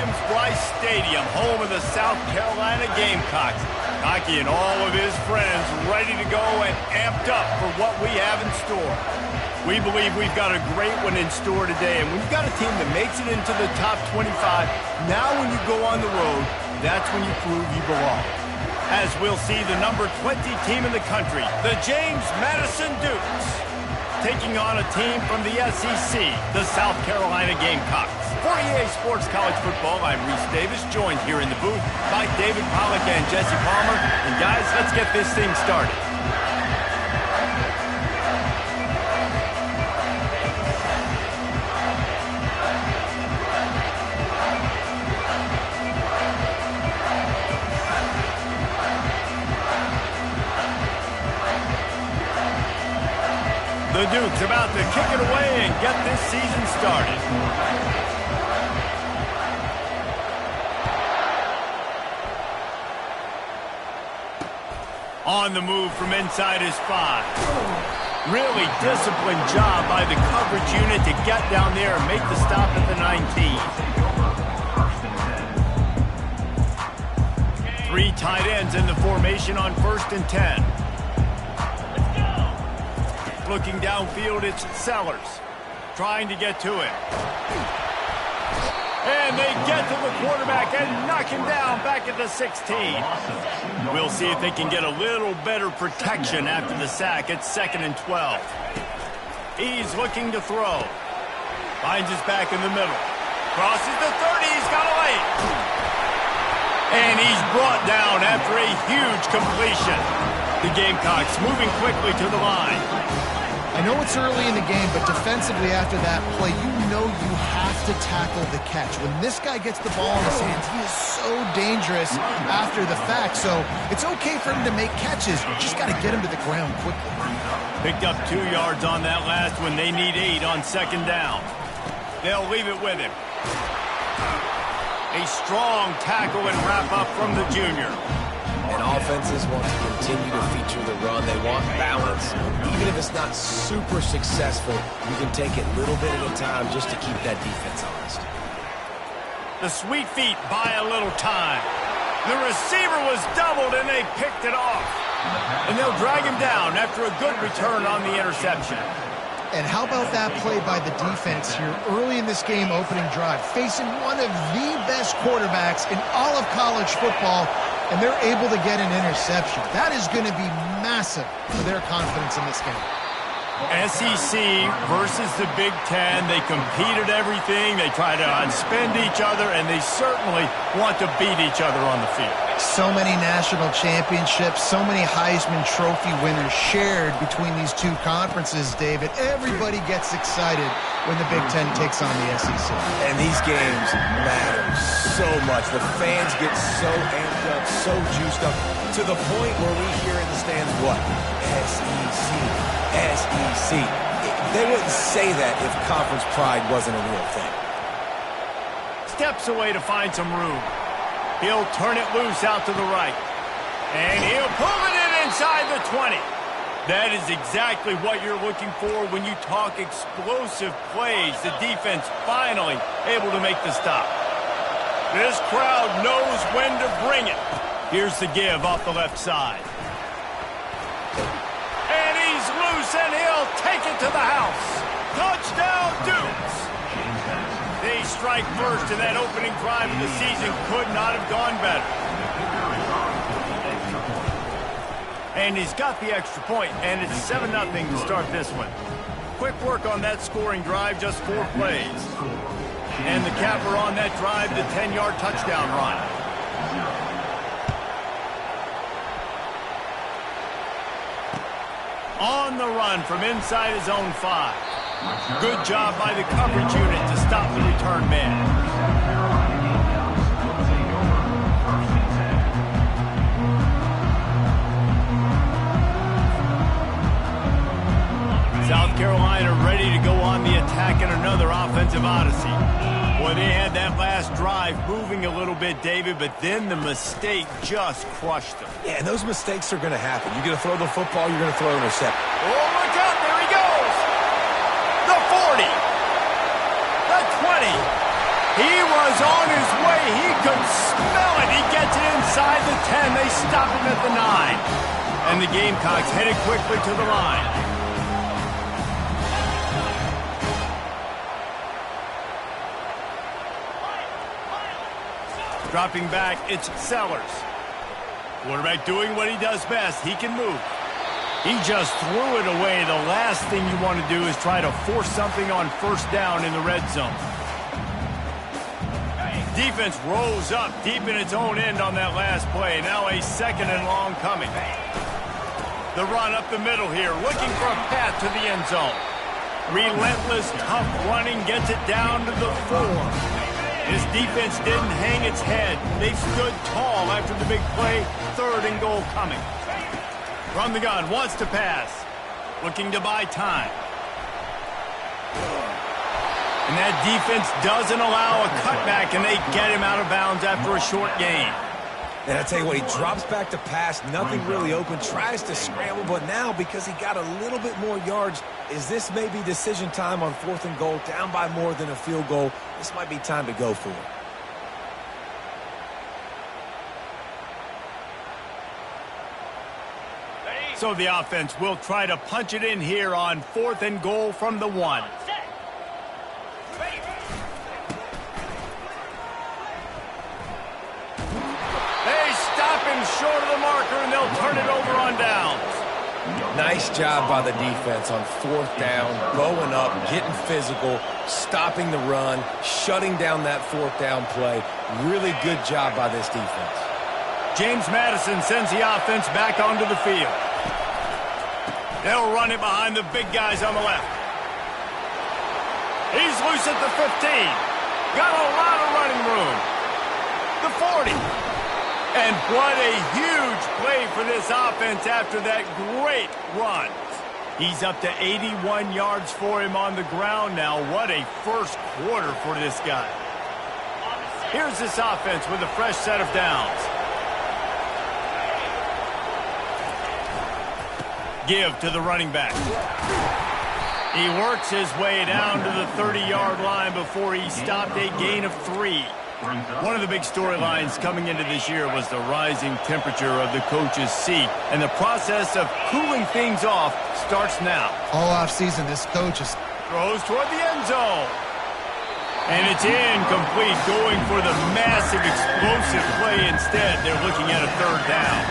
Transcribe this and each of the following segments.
Williams-Brice Stadium, home of the South Carolina Gamecocks. Hockey and all of his friends ready to go and amped up for what we have in store. We believe we've got a great one in store today, and when you've got a team that makes it into the top 25, now when you go on the road, that's when you prove you belong. As we'll see the number 20 team in the country, the James Madison Dukes, taking on a team from the SEC, the South Carolina Gamecocks. For EA Sports College Football, I'm Reese Davis, joined here in the booth by David Pollack and Jesse Palmer. And guys, let's get this thing started. The Dukes about to kick it away and get this season started. On the move from inside his 5. Really disciplined job by the coverage unit to get down there and make the stop at the 19. 3 tight ends in the formation on 1st and 10. Looking downfield, it's Sellers trying to get to it. And they get to the quarterback and knock him down back at the 16. We'll see if they can get a little better protection after the sack. It's 2nd and 12. He's looking to throw. Finds his back in the middle. Crosses the 30. He's got a lane. And he's brought down after a huge completion. The Gamecocks moving quickly to the line. I know it's early in the game, but defensively after that play, you know you have to tackle the catch. When this guy gets the ball in his hands, he is so dangerous after the fact. So it's okay for him to make catches. You just got to get him to the ground quickly. Picked up 2 yards on that last one. They need 8 on 2nd down. They'll leave it with him. A strong tackle and wrap up from the junior. And offenses want to continue to feature the run. They want balance. Even if it's not super successful, you can take it little bit at a time just to keep that defense honest. The sweet feet buy a little time. The receiver was doubled, and they picked it off. And they'll drag him down after a good return on the interception. And how about that play by the defense here early in this game opening drive, facing one of the best quarterbacks in all of college football, and they're able to get an interception. That is going to be massive for their confidence in this game. SEC versus the Big Ten. They compete at everything. They try to outspend each other, and they certainly want to beat each other on the field. So many national championships, so many Heisman Trophy winners shared between these two conferences, David. Everybody gets excited when the Big Ten takes on the SEC. And these games matter so much. The fans get so amped up, so juiced up, to the point where we hear in the stands, what? SEC. SEC. They wouldn't say that if conference pride wasn't a real thing. Steps away to find some room. He'll turn it loose out to the right. And he'll pull it in inside the 20. That is exactly what you're looking for when you talk explosive plays. The defense finally able to make the stop. This crowd knows when to bring it. Here's the give off the left side. And he's loose, and he'll take it to the house. Touchdown, Dukes! They strike first, and that opening drive of the season could not have gone better. And he's got the extra point, and it's 7-0 to start this one. Quick work on that scoring drive, just 4 plays. And the capper on that drive, the 10-yard touchdown run. On the run from inside his own 5. Good job by the coverage unit to stop the return man. South Carolina ready to go on the attack in another offensive odyssey. Boy, they had that last drive moving a little bit, David, but then the mistake just crushed them. Yeah, and those mistakes are going to happen. You're going to throw the football, you're going to throw an interception. Oh, look out, there he goes! The 40, the 20. He was on his way He could smell it. He gets it inside the 10. They stop him at the 9. And the Gamecocks headed quickly to the line. Dropping back, it's Sellers. Quarterback doing what he does best. He can move. He just threw it away. The last thing you want to do is try to force something on first down in the red zone. Defense rolls up deep in its own end on that last play. Now a 2nd and long coming. The run up the middle here, looking for a path to the end zone. Relentless, tough running gets it down to the 4. His defense didn't hang its head. They stood tall after the big play. 3rd and goal coming. From the gun, wants to pass. Looking to buy time. And that defense doesn't allow a cutback, and they get him out of bounds after a short gain. And I tell you what, he drops back to pass, nothing really open, tries to scramble, but now because he got a little bit more yards, is this maybe decision time on 4th and goal, down by more than a field goal? This might be time to go for it. So the offense will try to punch it in here on 4th and goal from the 1. Short of the marker, and they'll turn it over on downs. Nice job by the defense on 4th down, going up, getting physical, stopping the run, shutting down that 4th down play. Really good job by this defense. James Madison sends the offense back onto the field. They'll run it behind the big guys on the left. He's loose at the 15. Got a lot of running room. The 40. And what a huge play for this offense after that great run. He's up to 81 yards for him on the ground now. What a first quarter for this guy. Here's this offense with a fresh set of downs. Give to the running back. He works his way down to the 30-yard line before he stopped a gain of 3. One of the big storylines coming into this year was the rising temperature of the coach's seat, and the process of cooling things off starts now. All offseason, this coach is throws toward the end zone. And it's incomplete, going for the massive explosive play instead. They're looking at a 3rd down.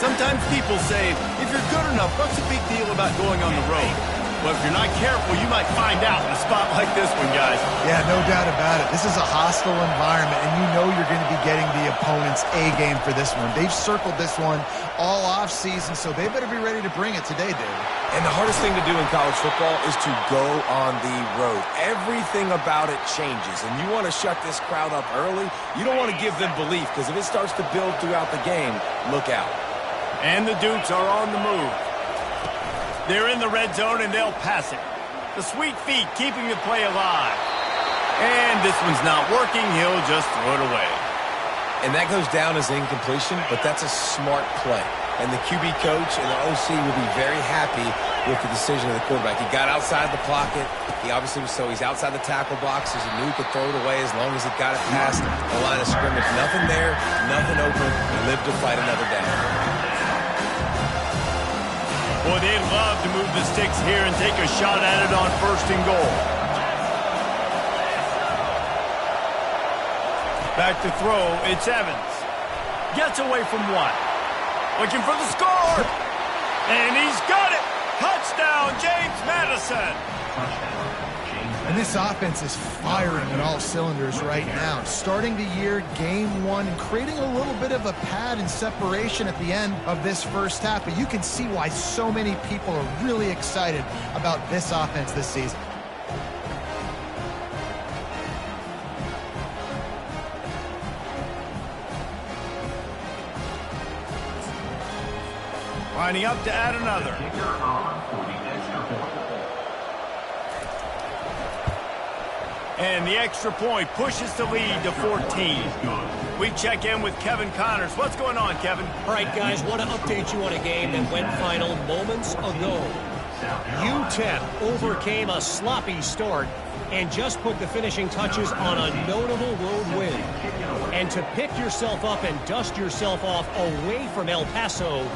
Sometimes people say, if you're good enough, what's the big deal about going on the road? Well, if you're not careful, you might find out in a spot like this one, guys. Yeah, no doubt about it. This is a hostile environment, and you know you're going to be getting the opponent's A-game for this one. They've circled this one all off-season, so they better be ready to bring it today, David. And the hardest thing to do in college football is to go on the road. Everything about it changes, and you want to shut this crowd up early. You don't want to give them belief, because if it starts to build throughout the game, look out. And the Dukes are on the move. They're in the red zone, and they'll pass it. The sweet feet keeping the play alive. And this one's not working. He'll just throw it away. And that goes down as incompletion, but that's a smart play. And the QB coach and the OC will be very happy with the decision of the quarterback. He got outside the pocket. He obviously was he's outside the tackle box. He knew he could throw it away as long as he got it past the line of scrimmage. Nothing there, nothing open. He lived to fight another down. Boy, they'd love to move the sticks here and take a shot at it on 1st and goal. Back to throw, it's Evans. Gets away from 1. Looking for the score. And he's got it. Touchdown, James Madison. And this offense is firing at all cylinders right now. Starting the year, game 1, and creating a little bit of a pad and separation at the end of this first half. But you can see why so many people are really excited about this offense this season. Lining up to add another. And the extra point pushes the lead to 14. We check in with Kevin Connors. What's going on, Kevin? All right, guys, want to update you on a game that went final moments ago. UTEP overcame a sloppy start and just put the finishing touches on a notable road win. And to pick yourself up and dust yourself off away from El Paso,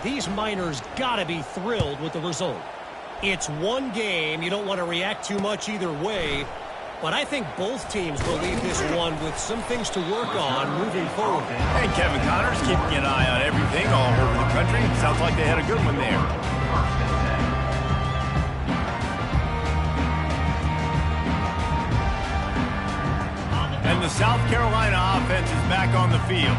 these Miners gotta be thrilled with the result. It's one game. You don't want to react too much either way. But I think both teams will leave this one with some things to work on moving forward. And Kevin Connors keeping an eye on everything all over the country. Sounds like they had a good one there. And the South Carolina offense is back on the field.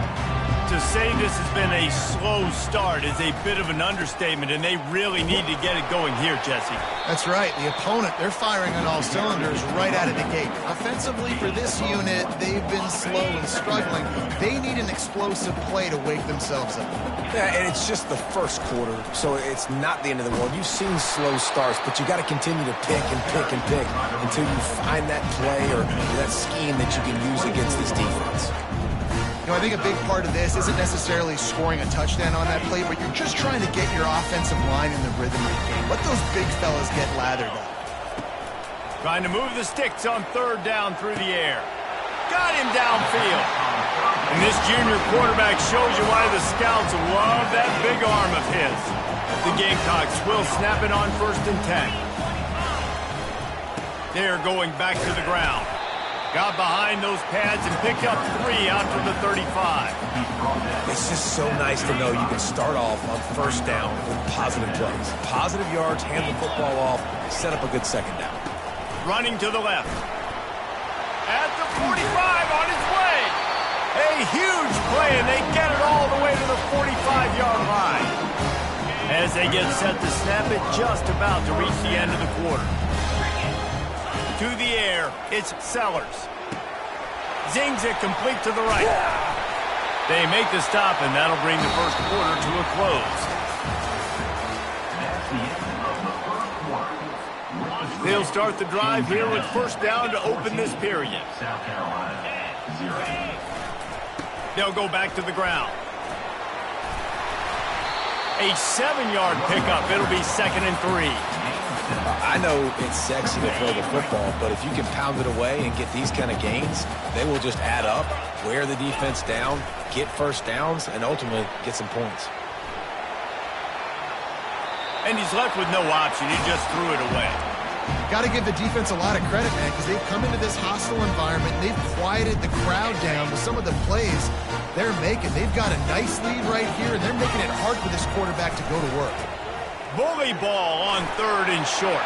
To say this has been a slow start is a bit of an understatement, and they really need to get it going here, Jesse. That's right. The opponent, they're firing on all cylinders right out of the gate. Offensively for this unit, they've been slow and struggling. They need an explosive play to wake themselves up. Yeah, and it's just the first quarter, so it's not the end of the world. You've seen slow starts, but you got to continue to pick and pick and pick until you find that play or that scheme that you can use against this defense. You know, I think a big part of this isn't necessarily scoring a touchdown on that play, but you're just trying to get your offensive line in the rhythm of the game. Let those big fellas get lathered up. Trying to move the sticks on third down through the air. Got him downfield. And this junior quarterback shows you why the scouts love that big arm of his. The Gamecocks will snap it on 1st and 10. They're going back to the ground. Got behind those pads and picked up 3 out to the 35. It's just so nice to know you can start off on 1st down with positive plays. Positive yards, hand the football off, set up a good 2nd down. Running to the left. At the 45 on his way. A huge play, and they get it all the way to the 45-yard line. As they get set to snap it, just about to reach the end of the quarter. To the air, it's Sellers. Zings it complete to the right. They make the stop, and that'll bring the first quarter to a close. They'll start the drive here with 1st down to open this period. They'll go back to the ground. A 7-yard pickup. It'll be 2nd and 3. I know it's sexy to throw the football, but if you can pound it away and get these kind of gains, they will just add up, wear the defense down, get 1st downs, and ultimately get some points. And he's left with no option. He just threw it away. Got to give the defense a lot of credit, man, because they've come into this hostile environment. They've quieted the crowd down with some of the plays they're making. They've got a nice lead right here, and they're making it hard for this quarterback to go to work. Bully ball on 3rd and short.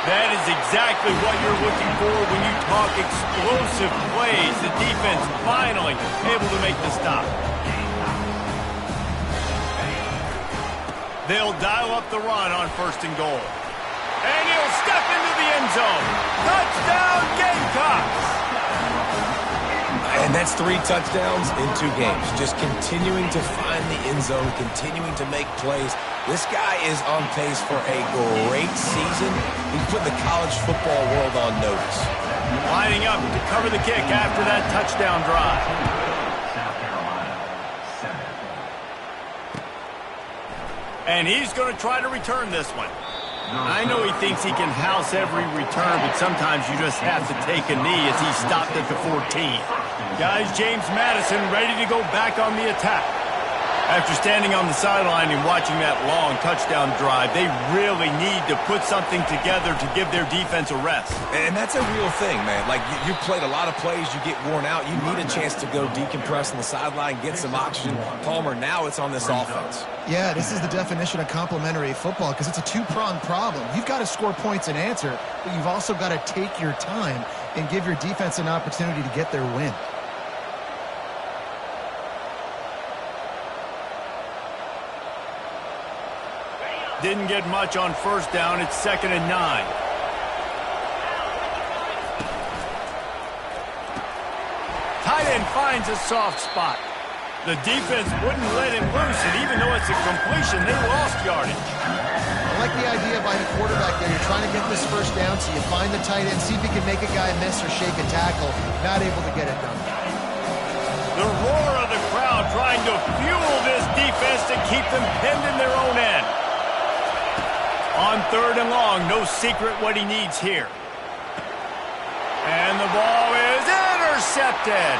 That is exactly what you're looking for when you talk explosive plays. The defense finally able to make the stop. They'll dial up the run on 1st and goal. And he'll step into the end zone. Touchdown, Gamecocks! And that's 3 touchdowns in 2 games. Just continuing to find the end zone, continuing to make plays. This guy is on pace for a great season. He's put the college football world on notice. Lining up to cover the kick after that touchdown drive. And he's going to try to return this one. I know he thinks he can house every return, but sometimes you just have to take a knee as he stopped at the 14. Guys, James Madison ready to go back on the attack. After standing on the sideline and watching that long touchdown drive, they really need to put something together to give their defense a rest. And that's a real thing, man. Like, you played a lot of plays, you get worn out, you need a chance to go decompress on the sideline, get some oxygen. Palmer, now it's on this offense. Yeah, this is the definition of complementary football because it's a 2-pronged problem. You've got to score points and answer, but you've also got to take your time and give your defense an opportunity to get their win. Didn't get much on 1st down. It's 2nd and 9. Tight end finds a soft spot. The defense wouldn't let him loose, and even though it's a completion, they lost yardage. I like the idea by the quarterback there. You're trying to get this 1st down, so you find the tight end, see if he can make a guy miss or shake a tackle. Not able to get it done. The roar of the crowd trying to fuel this defense to keep them pinned in their own end. On 3rd and long, no secret what he needs here. And the ball is intercepted.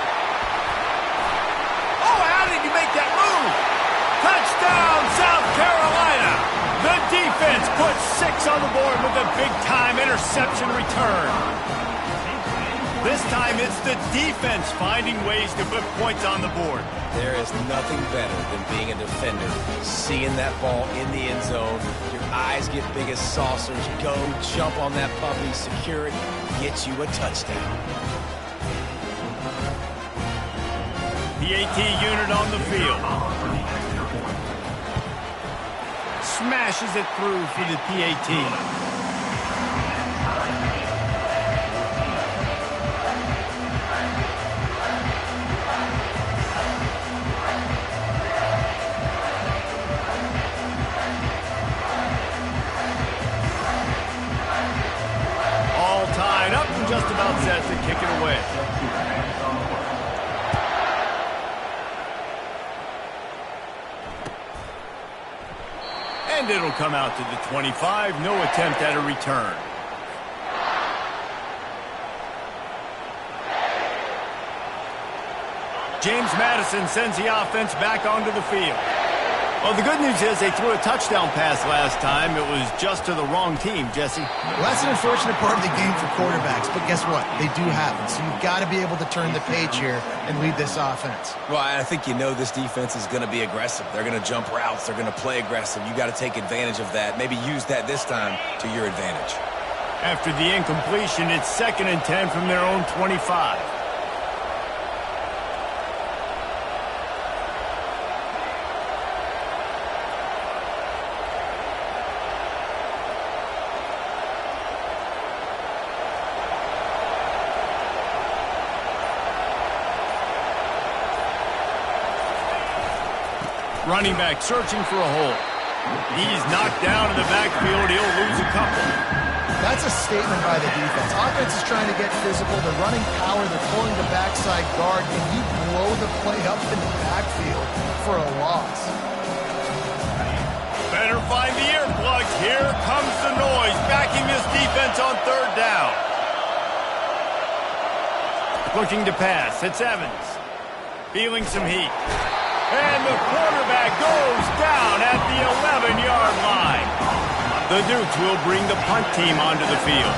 Oh, how did he make that move? Touchdown, South Carolina. The defense puts 6 on the board with a big-time interception return. This time it's the defense finding ways to put points on the board. There is nothing better than being a defender. Seeing that ball in the end zone, your eyes get big as saucers. Go, jump on that puppy, secure it, get you a touchdown. PAT unit on the field. Smashes it through for the PAT. Just about set to kick it away. And it'll come out to the 25. No attempt at a return. James Madison sends the offense back onto the field. Well, the good news is they threw a touchdown pass last time. It was just to the wrong team, Jesse. Well, that's an unfortunate part of the game for quarterbacks, but guess what? They do happen, so you've got to be able to turn the page here and lead this offense. Well, I think you know this defense is going to be aggressive. They're going to jump routes. They're going to play aggressive. You got to take advantage of that. Maybe use that this time to your advantage. After the incompletion, it's 2nd and 10 from their own 25. Running back searching for a hole. He's knocked down in the backfield. He'll lose a couple. That's a statement by the defense. Offense is trying to get physical. They're running power. They're pulling the backside guard, and you blow the play up in the backfield for a loss. Better find the earplugs. Here comes the noise, backing this defense on 3rd down. Looking to pass. It's Evans. Feeling some heat. And the quarterback goes down at the 11-yard line. The Dukes will bring the punt team onto the field.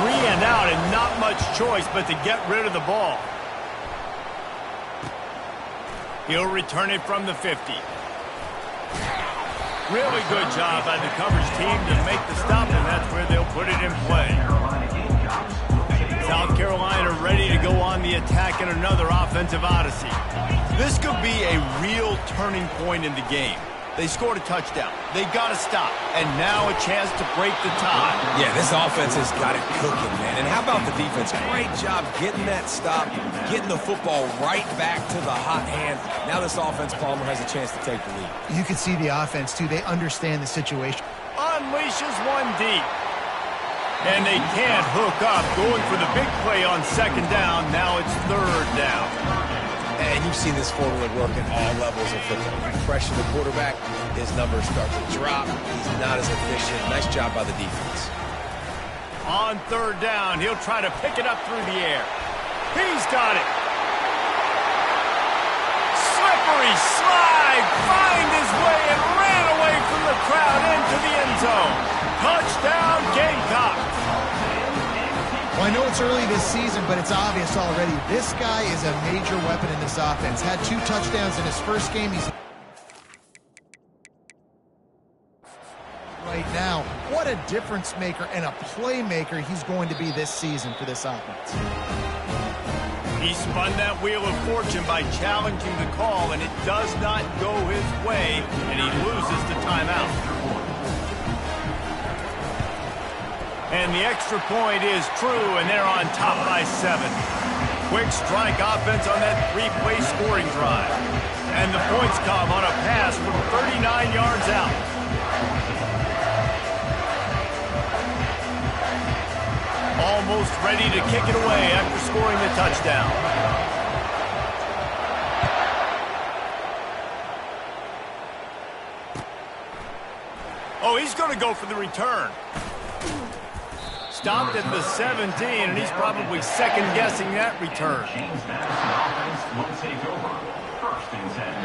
3 and out and not much choice but to get rid of the ball. He'll return it from the 50. Really good job by the coverage team to make the stop, and that's where they'll put it in play. South Carolina ready to go on the attack in another offensive odyssey. This could be a real turning point in the game. They scored a touchdown. They got to stop. And now a chance to break the tie. Yeah, this offense has got it cooking, man. And how about the defense? Great job getting that stop, getting the football right back to the hot hand. Now this offense, Palmer, has a chance to take the lead. You can see the offense, too. They understand the situation. Unleashes one deep. And they can't hook up. Going for the big play on 2nd down. Now it's 3rd down. And you've seen this formula work at all levels of football. You pressure the quarterback, his numbers start to drop. He's not as efficient. Nice job by the defense. On 3rd down, he'll try to pick it up through the air. He's got it. Slippery slide, find his way and ran away from the crowd into the end zone. Touchdown, Gamecocks. Well, I know it's early this season, but it's obvious already. This guy is a major weapon in this offense. Had 2 touchdowns in his first game. He's right now. What a difference maker and a playmaker he's going to be this season for this offense. He spun that wheel of fortune by challenging the call, and it does not go his way, and he loses the timeout. And the extra point is true, and they're on top by 7. Quick strike offense on that 3-play scoring drive. And the points come on a pass from 39 yards out. Almost ready to kick it away after scoring the touchdown. Oh, he's going to go for the return. Stopped at the 17, and he's probably second-guessing that return. James Madison offense will take over. 1st and 10.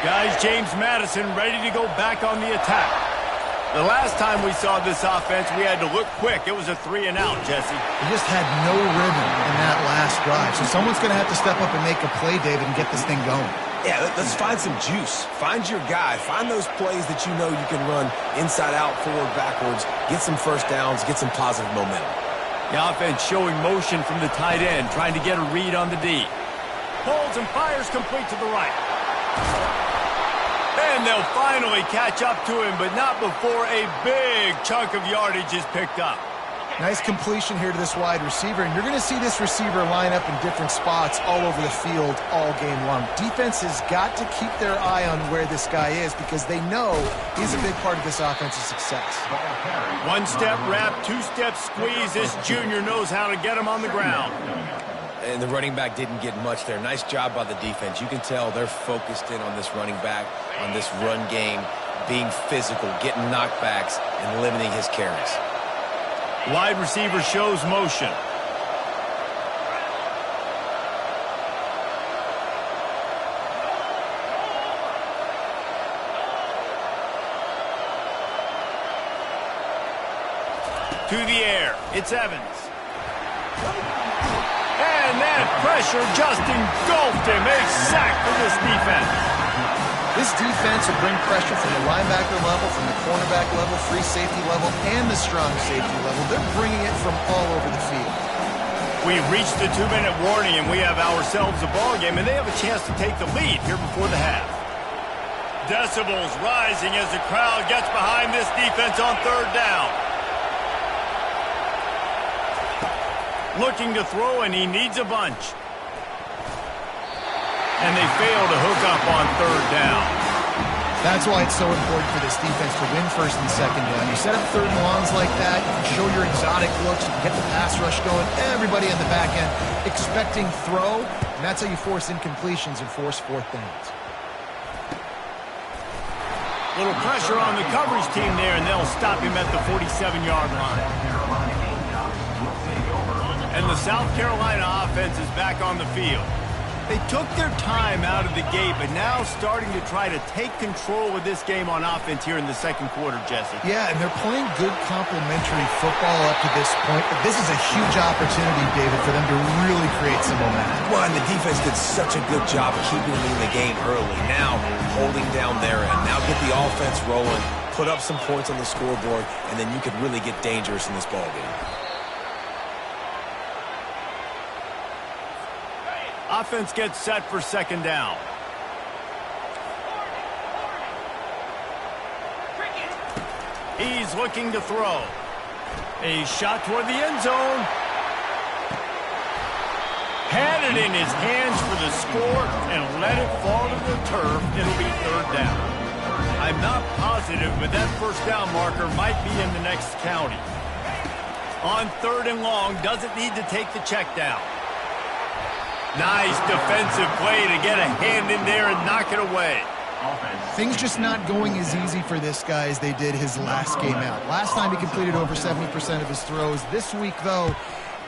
Guys, James Madison ready to go back on the attack. The last time we saw this offense, we had to look quick. It was a 3-and-out, Jesse. He just had no rhythm in that last drive. So someone's going to have to step up and make a play, David, and get this thing going. Yeah, let's find some juice. Find your guy. Find those plays that you know you can run inside out, forward, backwards. Get some first downs. Get some positive momentum. The offense showing motion from the tight end, trying to get a read on the D. Pulls and fires complete to the right. And they'll finally catch up to him, but not before a big chunk of yardage is picked up. Nice completion here to this wide receiver, and you're going to see this receiver line up in different spots all over the field all game long. Defense has got to keep their eye on where this guy is because they know he's a big part of this offense's success. One-step wrap, two-step squeeze. This junior knows how to get him on the ground. And the running back didn't get much there. Nice job by the defense. You can tell they're focused in on this running back, on this run game, being physical, getting knockbacks, and limiting his carries. Wide receiver shows motion. To the air. It's Evans. And that pressure just engulfed him. A sack for this defense. This defense will bring pressure from the linebacker level, from the cornerback level, free safety level, and the strong safety level. They're bringing it from all over the field. We've reached the 2-minute warning, and we have ourselves a ball game, and they have a chance to take the lead here before the half. Decibels rising as the crowd gets behind this defense on 3rd down. Looking to throw, and he needs a bunch. And they fail to hook up on 3rd down. That's why it's so important for this defense to win 1st and 2nd down. You set up 3rd and longs like that, you can show your exotic looks, you can get the pass rush going, everybody on the back end expecting throw, and that's how you force incompletions and force 4th downs. Little pressure on the coverage team there, and they'll stop him at the 47-yard line. And the South Carolina offense is back on the field. They took their time out of the gate, but now starting to try to take control of this game on offense here in the 2nd quarter, Jesse. Yeah, and they're playing good complementary football up to this point, but this is a huge opportunity, David, for them to really create some momentum. Well, and the defense did such a good job of keeping them in the game early. Now, holding down their end. Now get the offense rolling, put up some points on the scoreboard, and then you could really get dangerous in this ball game. Offense gets set for 2nd down. He's looking to throw. A shot toward the end zone. Had it in his hands for the score and let it fall to the turf. It'll be 3rd down. I'm not positive, but that 1st down marker might be in the next county. On 3rd and long, doesn't need to take the check down. Nice defensive play to get a hand in there and knock it away. Things just not going as easy for this guy as they did his last game out. Last time he completed over 70% of his throws. This week, though,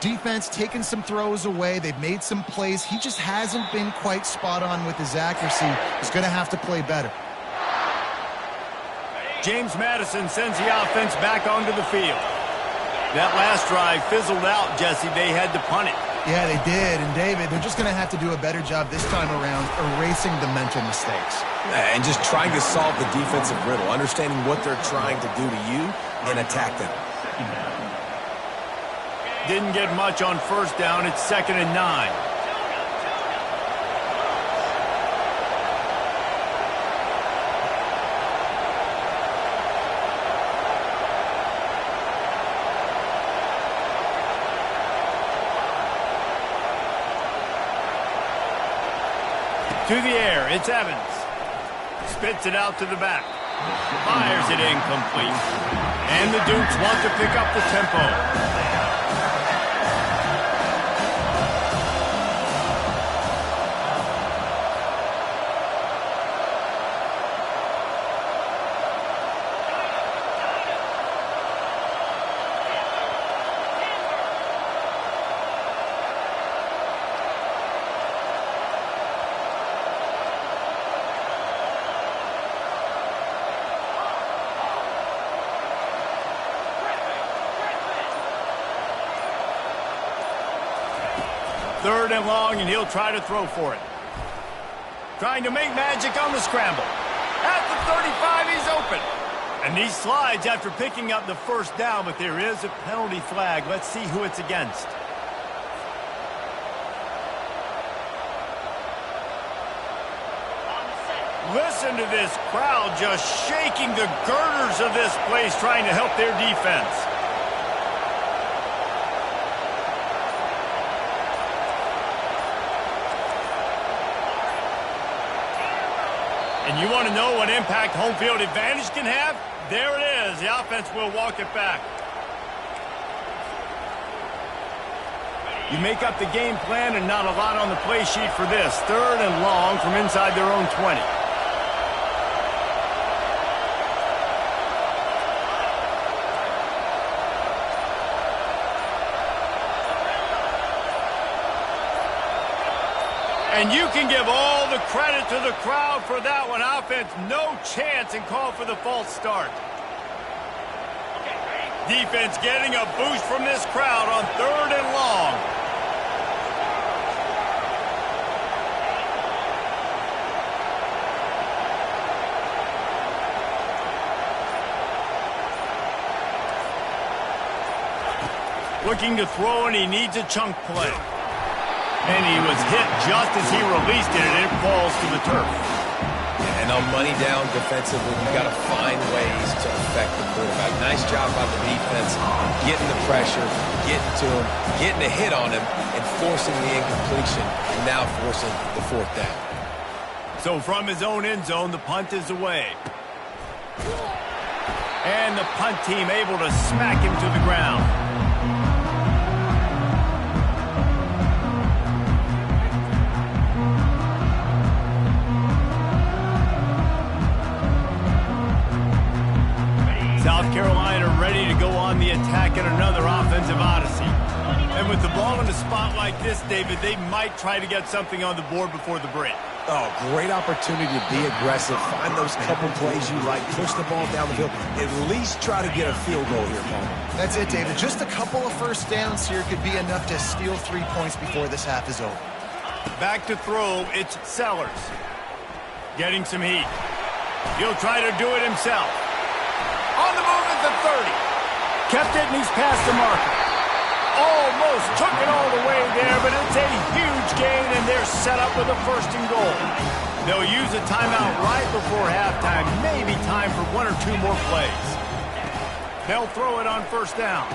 defense taking some throws away. They've made some plays. He just hasn't been quite spot on with his accuracy. He's going to have to play better. James Madison sends the offense back onto the field. That last drive fizzled out, Jesse. They had to punt it. Yeah, they did. And, David, they're just going to have to do a better job this time around erasing the mental mistakes. And just trying to solve the defensive riddle, understanding what they're trying to do to you and attack them. Didn't get much on 1st down. It's 2nd and 9. To the air, it's Evans. Spits it out to the back. Fires it incomplete. And the Dukes want to pick up the tempo. 3rd and long, and he'll try to throw for it. Trying to make magic on the scramble. At the 35, he's open. And he slides after picking up the 1st down, but there is a penalty flag. Let's see who it's against. Listen to this crowd just shaking the girders of this place, trying to help their defense. And you want to know what impact home field advantage can have? There it is. The offense will walk it back. You make up the game plan and not a lot on the play sheet for this. 3rd and long from inside their own 20. And you can give all the credit to the crowd for that one. Offense, no chance, and call for the false start. Defense getting a boost from this crowd on 3rd and long. Looking to throw, and he needs a chunk play. And he was hit just as he released it, and it falls to the turf. And on money down defensively, you've got to find ways to affect the quarterback. Nice job by the defense, getting the pressure, getting to him, getting a hit on him, and forcing the incompletion, and now forcing the 4th down. So from his own end zone, the punt is away. And the punt team able to smack him to the ground. South Carolina ready to go on the attack in another offensive odyssey. And with the ball in a spot like this, David, they might try to get something on the board before the break. Oh, great opportunity to be aggressive. Find those couple plays you like. Push the ball down the field. At least try to get a field goal here, Paul. That's it, David. Just a couple of 1st downs here could be enough to steal 3 points before this half is over. Back to throw, it's Sellers. Getting some heat. He'll try to do it himself. On the move at the 30. Kept it, and he's past the marker. Almost took it all the way there, but it's a huge gain, and they're set up with a 1st and goal. They'll use a timeout right before halftime. Maybe time for 1 or 2 more plays. They'll throw it on 1st down.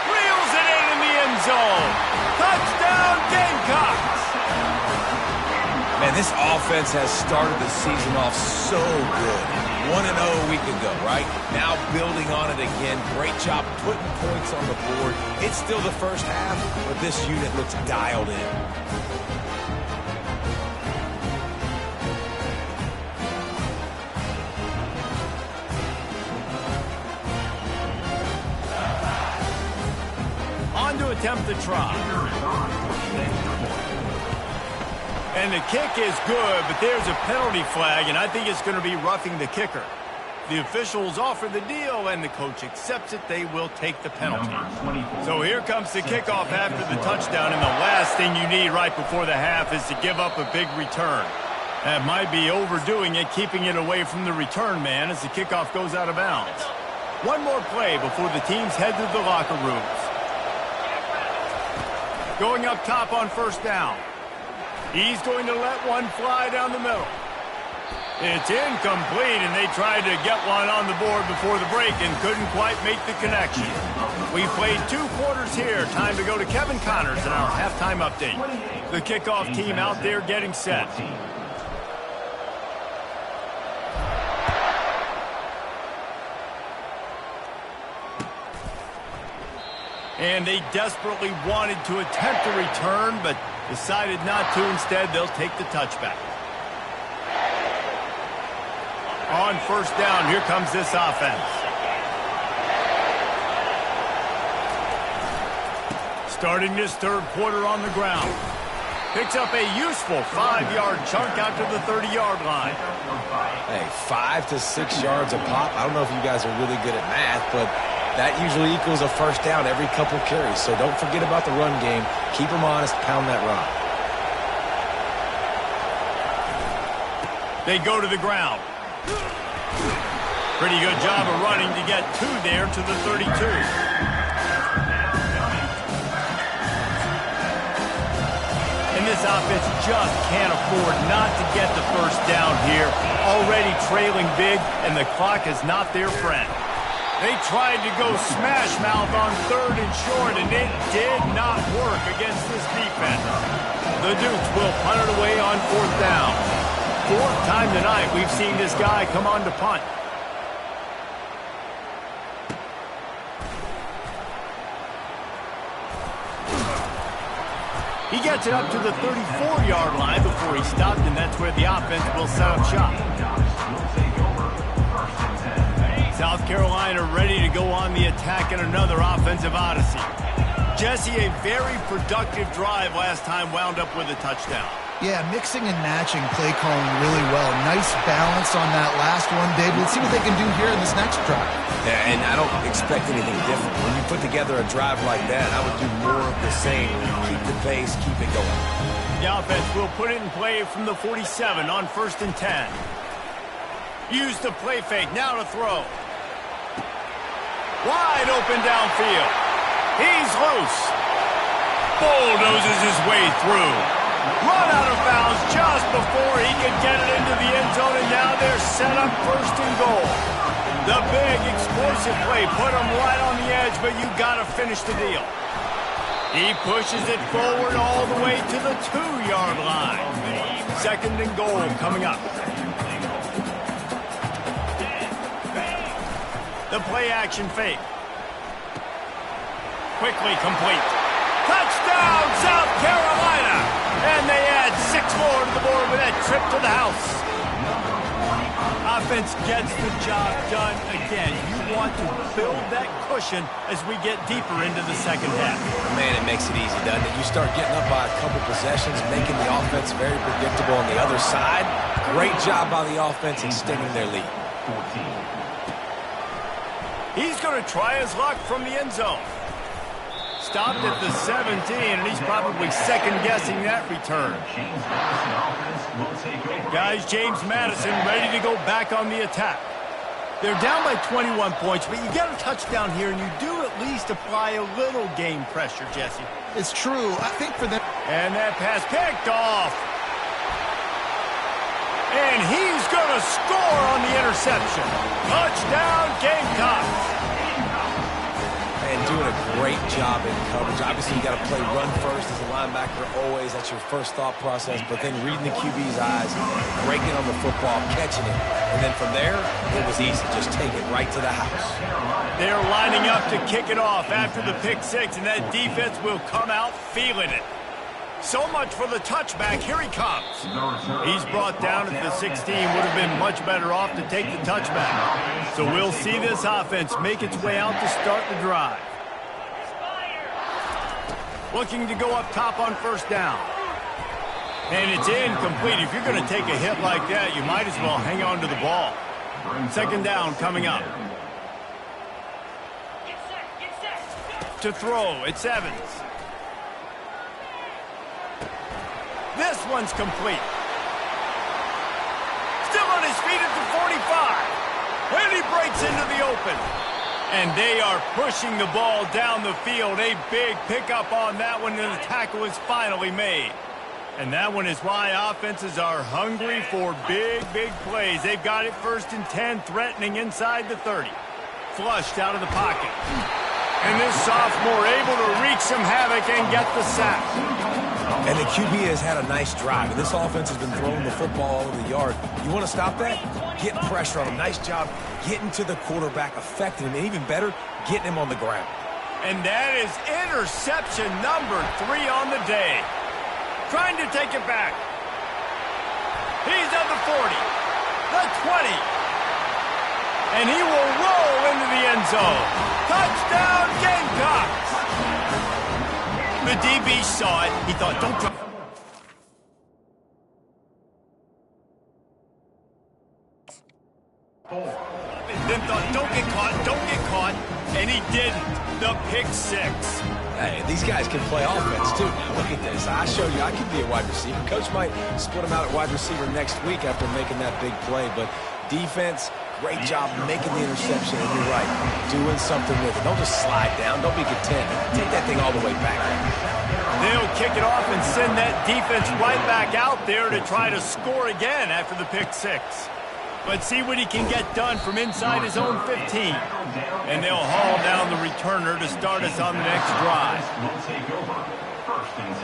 Reels it in the end zone. Touchdown, Gamecocks! Man, this offense has started the season off so good. 1-0 a week ago, right? Now building on it again. Great job putting points on the board. It's still the 1st half, but this unit looks dialed in. On to attempt the try. And the kick is good, but there's a penalty flag, and I think it's going to be roughing the kicker. The officials offer the deal, and the coach accepts it. They will take the penalty. So here comes the kickoff after the touchdown, and the last thing you need right before the half is to give up a big return. That might be overdoing it, keeping it away from the return man as the kickoff goes out of bounds. One more play before the teams head to the locker rooms. Going up top on 1st down. He's going to let one fly down the middle. It's incomplete, and they tried to get one on the board before the break and couldn't quite make the connection. We played 2 quarters here. Time to go to Kevin Connors in our halftime update. The kickoff team out there getting set. And they desperately wanted to attempt a return, but decided not to. Instead, they'll take the touchback. On 1st down, here comes this offense. Starting this 3rd quarter on the ground. Picks up a useful 5-yard chunk out to the 30-yard line. Hey, 5 to 6 yards a pop. I don't know if you guys are really good at math, but That usually equals a first down every couple carries. So don't forget about the run game. Keep them honest. Pound that rock. They go to the ground. Pretty good job of running to get 2 there to the 32. And this offense just can't afford not to get the first down here. Already trailing big, and the clock is not their friend. They tried to go smash mouth on 3rd and short, and it did not work against this defense. The Dukes will punt it away on 4th down. 4th time tonight we've seen this guy come on to punt. He gets it up to the 34-yard line before he stopped, and that's where the offense will set up shop. South Carolina ready to go on the attack in another offensive odyssey. Jesse, a very productive drive last time wound up with a touchdown. Yeah, mixing and matching play calling really well. Nice balance on that last one, Dave. Let's see what they can do here in this next drive. Yeah, and I don't expect anything different. When you put together a drive like that, I would do more of the same. Keep the pace, keep it going. The offense will put it in play from the 47 on 1st and 10. Use the play fake, now to throw. Wide open downfield. He's loose. Bulldozes his way through. Run out of bounds just before he could get it into the end zone, and now they're set up 1st and goal. The big explosive play put him right on the edge, but you got to finish the deal. He pushes it forward all the way to the 2-yard line. 2nd and goal coming up. The play action fake. Quickly complete. Touchdown, South Carolina! And they add 6 more to the board with that trip to the house. Offense gets the job done again. You want to build that cushion as we get deeper into the second half. Man, it makes it easy, doesn't it? You start getting up by a couple possessions, making the offense very predictable on the other side. Great job by the offense extending their lead. He's going to try his luck from the end zone. Stopped at the 17, and he's probably second-guessing that return. Guys, James Madison ready to go back on the attack. They're down by 21 points, but you get a touchdown here, and you do at least apply a little game pressure, Jesse. It's true. I think for them... And that pass picked off. And he's going to score on the interception. Touchdown, Gamecocks. And doing a great job in coverage. Obviously, you got to play run first as a linebacker always. That's your first thought process. But then reading the QB's eyes, breaking on the football, catching it. And then from there, it was easy. Just take it right to the house. They're lining up to kick it off after the pick 6, and that defense will come out feeling it. So much for the touchback. Here he comes. He's brought down at the 16. Would have been much better off to take the touchback. So we'll see this offense make its way out to start the drive. Looking to go up top on 1st down. And it's incomplete. If you're going to take a hit like that, you might as well hang on to the ball. 2nd down coming up. To throw, it's Evans. This one's complete. Still on his feet at the 45. And he breaks into the open. And they are pushing the ball down the field. A big pickup on that one, and the tackle is finally made. And that one is why offenses are hungry for big, big plays. They've got it 1st and 10, threatening inside the 30. Flushed out of the pocket. And this sophomore able to wreak some havoc and get the sack. And the QB has had a nice drive. And this offense has been throwing the football all over the yard. You want to stop that? Get pressure on him. Nice job getting to the quarterback, affecting him, and even better, getting him on the ground. And that is interception number 3 on the day. Trying to take it back. He's at the 40, the 20. And he will roll into the end zone. Touchdown, Gamecocks! The DB saw it. He thought, don't drop. then thought, don't get caught, and he did the pick six. Hey, these guys can play offense, too. Now, look at this. I showed you I can be a wide receiver. Coach might split him out at wide receiver next week after making that big play. But defense, great job making the interception. And you're right, doing something with it. Don't just slide down. Don't be content. Take that thing all the way back. They'll kick it off and send that defense right back out there to try to score again after the pick six. Let's see what he can get done from inside his own 15. And they'll haul down the returner to start us on the next drive. Will take over. First and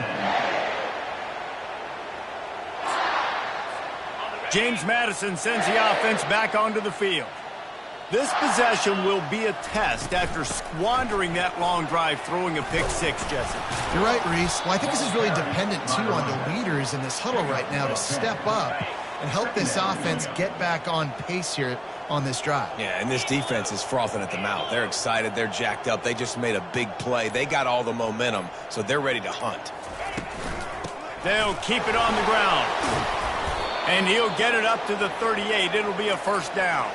10. James Madison sends the offense back onto the field. This possession will be a test after squandering that long drive throwing a pick six, Jesse. You're right, Reese. Well, I think this is really dependent, too, on the leaders in this huddle right now to step up and help this offense get back on pace here on this drive. Yeah, and this defense is frothing at the mouth. They're excited. They're jacked up. They just made a big play. They got all the momentum, so they're ready to hunt. They'll keep it on the ground. And he'll get it up to the 38. It'll be a first down.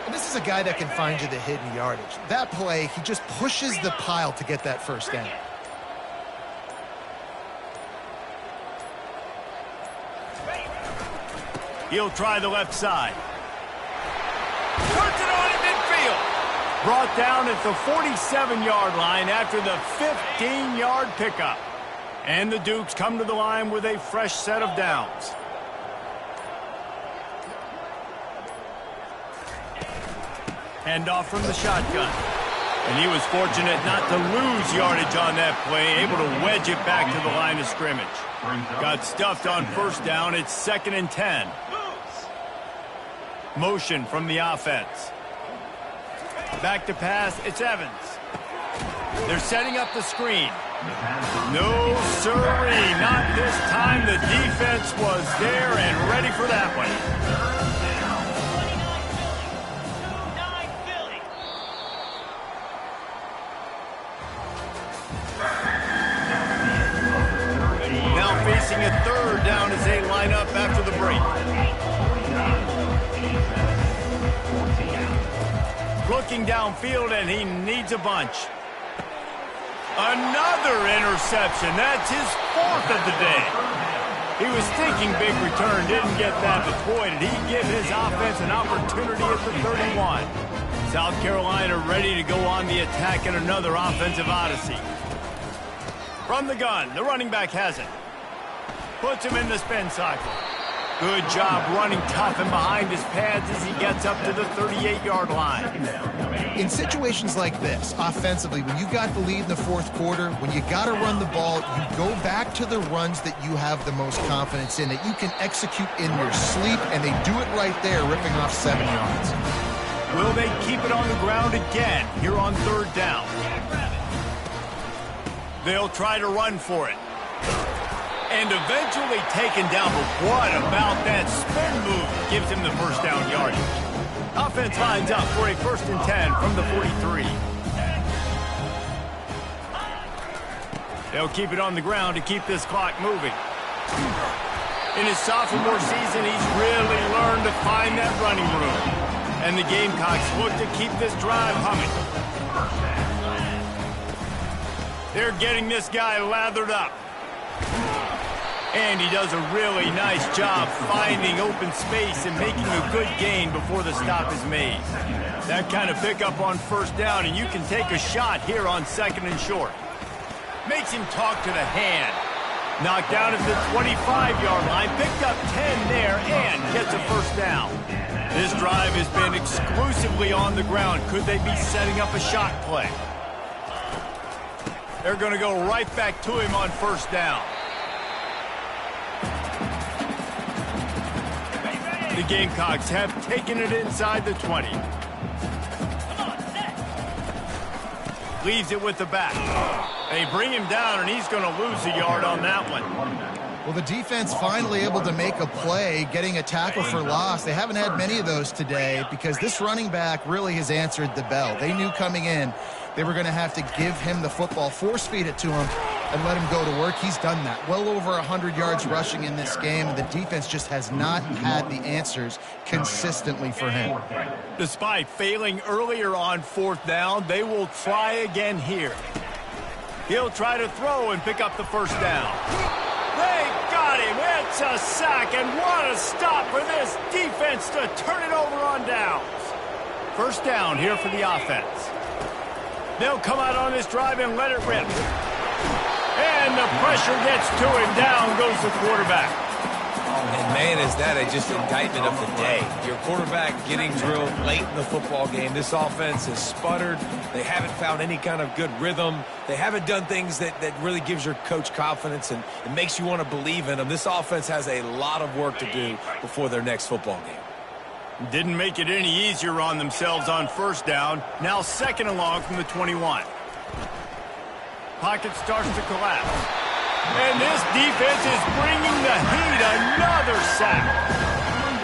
And this is a guy that can find you the hidden yardage. That play, he just pushes the pile to get that first down. He'll try the left side. Turns it on in midfield. Brought down at the 47-yard line after the 15-yard pickup. And the Dukes come to the line with a fresh set of downs. Handoff from the shotgun. And he was fortunate not to lose yardage on that play, able to wedge it back to the line of scrimmage. Got stuffed on first down. It's 2nd and 10. Motion from the offense. Back to pass. It's Evans. They're setting up the screen. No, sirree. Not this time. The defense was there and ready for that one. Now facing a third down as they line up after the break. Looking downfield, and he needs a bunch. Another interception. That's his 4th of the day. He was thinking big return, didn't get that, but boy, did he give his offense an opportunity at the 31. South Carolina ready to go on the attack in another offensive odyssey. From the gun, the running back has it. Puts him in the spin cycle. Good job running tough and behind his pads as he gets up to the 38-yard line. In situations like this, offensively, when you got the lead in the 4th quarter, when you got to run the ball, you go back to the runs that you have the most confidence in, that you can execute in your sleep, and they do it right there, ripping off 7 yards. Will they keep it on the ground again here on 3rd down? They'll try to run for it. And eventually taken down, but what about that spin move? Gives him the first down yardage. Offense lines up for a 1st and 10 from the 43. They'll keep it on the ground to keep this clock moving. In his sophomore season, he's really learned to find that running room. And the Gamecocks look to keep this drive humming. They're getting this guy lathered up. And he does a really nice job finding open space and making a good gain before the stop is made. That kind of pickup on 1st down, and you can take a shot here on 2nd and short. Makes him talk to the hand. Knocked down at the 25-yard line, picked up 10 there, and gets a 1st down. This drive has been exclusively on the ground. Could they be setting up a shot play? They're going to go right back to him on 1st down. The Gamecocks have taken it inside the 20. Leaves it with the back. They bring him down, and he's going to lose a yard on that one. Well, the defense finally able to make a play, getting a tackle for loss. They haven't had many of those today because this running back really has answered the bell. They knew coming in they were going to have to give him the football, force feed it to him, and let him go to work. He's done that. Well over 100 yards rushing in this game, and the defense just has not had the answers consistently for him. Despite failing earlier on 4th down, they will try again here. He'll try to throw and pick up the first down. They got him. It's a sack, and what a stop for this defense to turn it over on downs. First down here for the offense. They'll come out on this drive and let it rip. And the pressure gets to him. Down goes the quarterback. And man, is that just indictment of the day. Your quarterback getting drilled late in the football game. This offense has sputtered. They haven't found any kind of good rhythm. They haven't done things that really gives your coach confidence and it makes you want to believe in them. This offense has a lot of work to do before their next football game. Didn't make it any easier on themselves on first down. Now 2nd and long from the 21. Pocket starts to collapse. And this defense is bringing the heat. Another sack.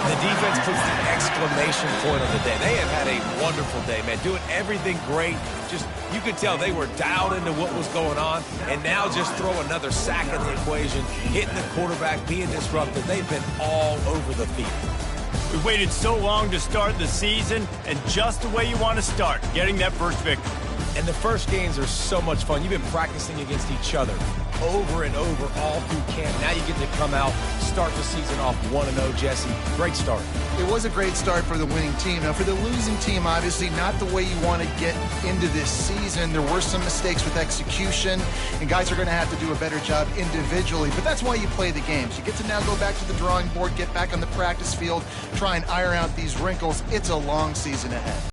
The defense puts the exclamation point on the day. They have had a wonderful day, man. Doing everything great. Just, you could tell they were dialed into what was going on. And now just throw another sack in the equation. Hitting the quarterback, being disruptive. They've been all over the field. We waited so long to start the season, and just the way you want to start, getting that first victory. And the first games are so much fun. You've been practicing against each other over and over all through camp. Now you get to come out, start the season off 1-0, Jesse. Great start. It was a great start for the winning team. Now, for the losing team, obviously not the way you want to get into this season. There were some mistakes with execution, and guys are going to have to do a better job individually. But that's why you play the games. You get to now go back to the drawing board, get back on the practice field, try and iron out these wrinkles. It's a long season ahead.